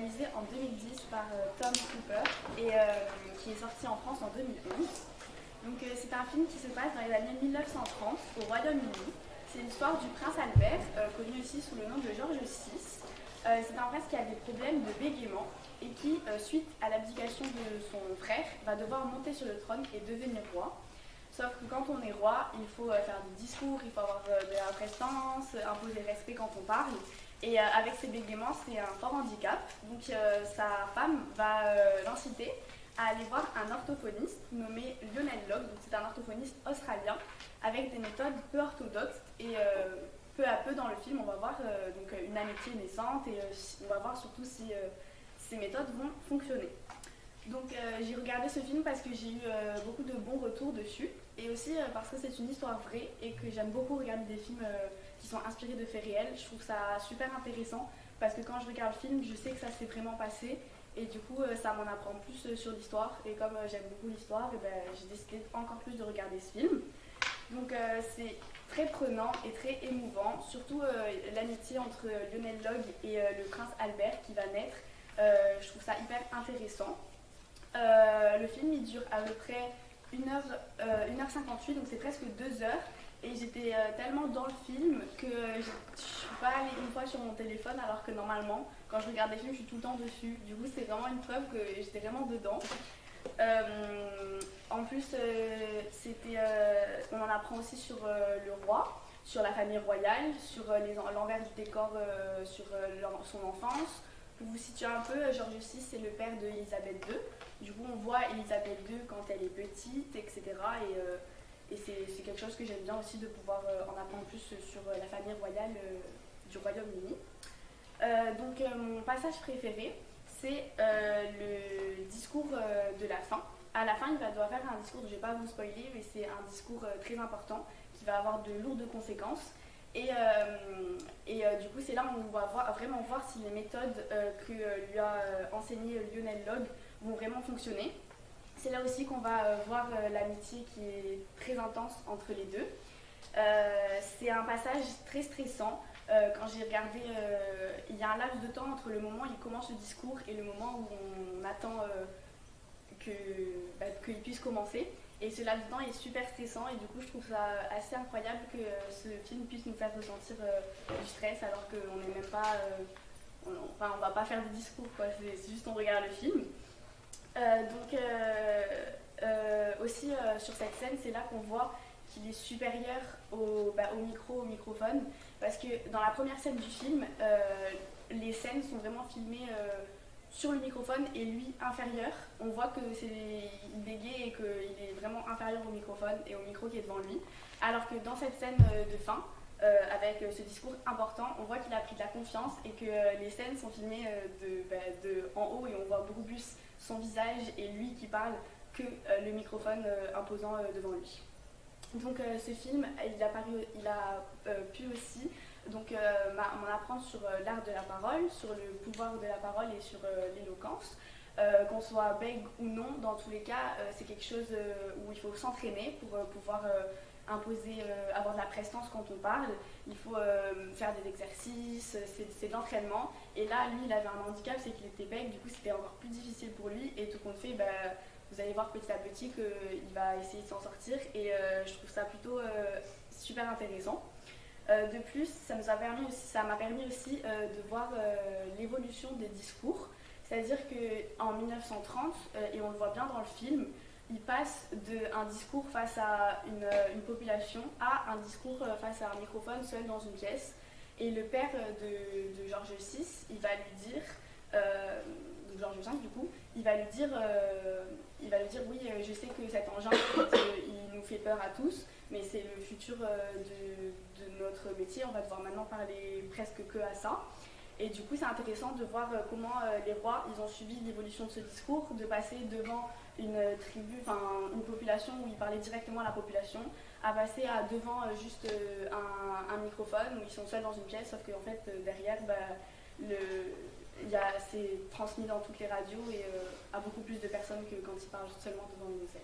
réalisé en 2010 par Tom Cooper et qui est sorti en France en 2011. Donc c'est un film qui se passe dans les années 1930 au Royaume-Uni. C'est l'histoire du prince Albert, connu aussi sous le nom de George VI. C'est un prince qui a des problèmes de bégaiement et qui, suite à l'abdication de son frère, va devoir monter sur le trône et devenir roi. Sauf que quand on est roi, il faut faire des discours, il faut avoir de la prestance, imposer le respect quand on parle. Et avec ses bégaiements, c'est un fort handicap. Donc sa femme va l'inciter à aller voir un orthophoniste nommé Lionel Logg. C'est un orthophoniste australien avec des méthodes peu orthodoxes. Et peu à peu dans le film, on va voir donc, une amitié naissante et on va voir surtout si ces méthodes vont fonctionner. Donc j'ai regardé ce film parce que j'ai eu beaucoup de bons retours dessus et aussi parce que c'est une histoire vraie et que j'aime beaucoup regarder des films qui sont inspirés de faits réels. Je trouve ça super intéressant parce que quand je regarde le film, je sais que ça s'est vraiment passé et du coup ça m'en apprend plus sur l'histoire et comme j'aime beaucoup l'histoire, et ben, j'ai décidé encore plus de regarder ce film. Donc c'est très prenant et très émouvant, surtout l'amitié entre Lionel Logg et le prince Albert qui va naître. Je trouve ça hyper intéressant. Le film il dure à peu près 1h58, donc c'est presque 2 heures. Et j'étais tellement dans le film que je suis pas allée une fois sur mon téléphone, alors que normalement, quand je regarde des films, je suis tout le temps dessus. Du coup, c'est vraiment une preuve que j'étais vraiment dedans. En plus, on en apprend aussi sur le roi, sur la famille royale, sur l'envers du décor, sur son enfance. Pour vous situer un peu, George VI c'est le père d'Élisabeth II. Du coup, on voit Élisabeth II quand elle est petite, etc. Et c'est quelque chose que j'aime bien aussi de pouvoir en apprendre plus sur la famille royale du Royaume-Uni. Donc, mon passage préféré, c'est le discours de la fin. À la fin, il va devoir faire un discours, je ne vais pas vous spoiler, mais c'est un discours très important qui va avoir de lourdes conséquences. Et du coup, c'est là où on va vraiment voir si les méthodes que lui a enseignées Lionel Logg vont vraiment fonctionner. C'est là aussi qu'on va voir l'amitié qui est très intense entre les deux. C'est un passage très stressant. Quand j'ai regardé, il y a un laps de temps entre le moment où il commence le discours et le moment où on attend qu'il puisse commencer. Et ce laps de temps est super stressant et du coup je trouve ça assez incroyable que ce film puisse nous faire ressentir du stress alors qu'on n'est même pas... on va pas faire de discours, quoi. C'est juste on regarde le film. Aussi sur cette scène, c'est là qu'on voit qu'il est supérieur au microphone parce que dans la première scène du film, les scènes sont vraiment filmées sur le microphone et lui inférieur. On voit qu'il bégaye et qu'il est vraiment inférieur au microphone et au micro qui est devant lui. Alors que dans cette scène de fin, avec ce discours important, on voit qu'il a pris de la confiance et que les scènes sont filmées de en haut et on voit beaucoup plus son visage et lui qui parle que le microphone imposant devant lui. Donc ce film, il a pu aussi m'en apprendre sur l'art de la parole, sur le pouvoir de la parole et sur l'éloquence. Qu'on soit bègue ou non, dans tous les cas, c'est quelque chose où il faut s'entraîner pour pouvoir avoir de la prestance quand on parle. Il faut faire des exercices, c'est de l'entraînement. Et là, lui, il avait un handicap, c'est qu'il était bègue, du coup c'était encore plus difficile pour lui. Et tout compte fait, vous allez voir petit à petit qu'il va essayer de s'en sortir. Et je trouve ça plutôt super intéressant. De plus, ça m'a permis aussi de voir l'évolution des discours. C'est-à-dire qu'en 1930, et on le voit bien dans le film, il passe d'un discours face à une population à un discours face à un microphone seul dans une pièce. Et le père de George VI, il va lui dire, de George V du coup, il va lui dire oui, je sais que cet engin, il nous fait peur à tous, mais c'est le futur de notre métier, on va devoir maintenant parler presque que à ça. Et du coup, c'est intéressant de voir comment les rois, ils ont suivi l'évolution de ce discours, de passer devant une tribu, une population où ils parlaient directement à la population, à passer devant juste un microphone où ils sont seuls dans une pièce, sauf qu'en fait, derrière, c'est transmis dans toutes les radios et à beaucoup plus de personnes que quand ils parlent seulement devant une scène.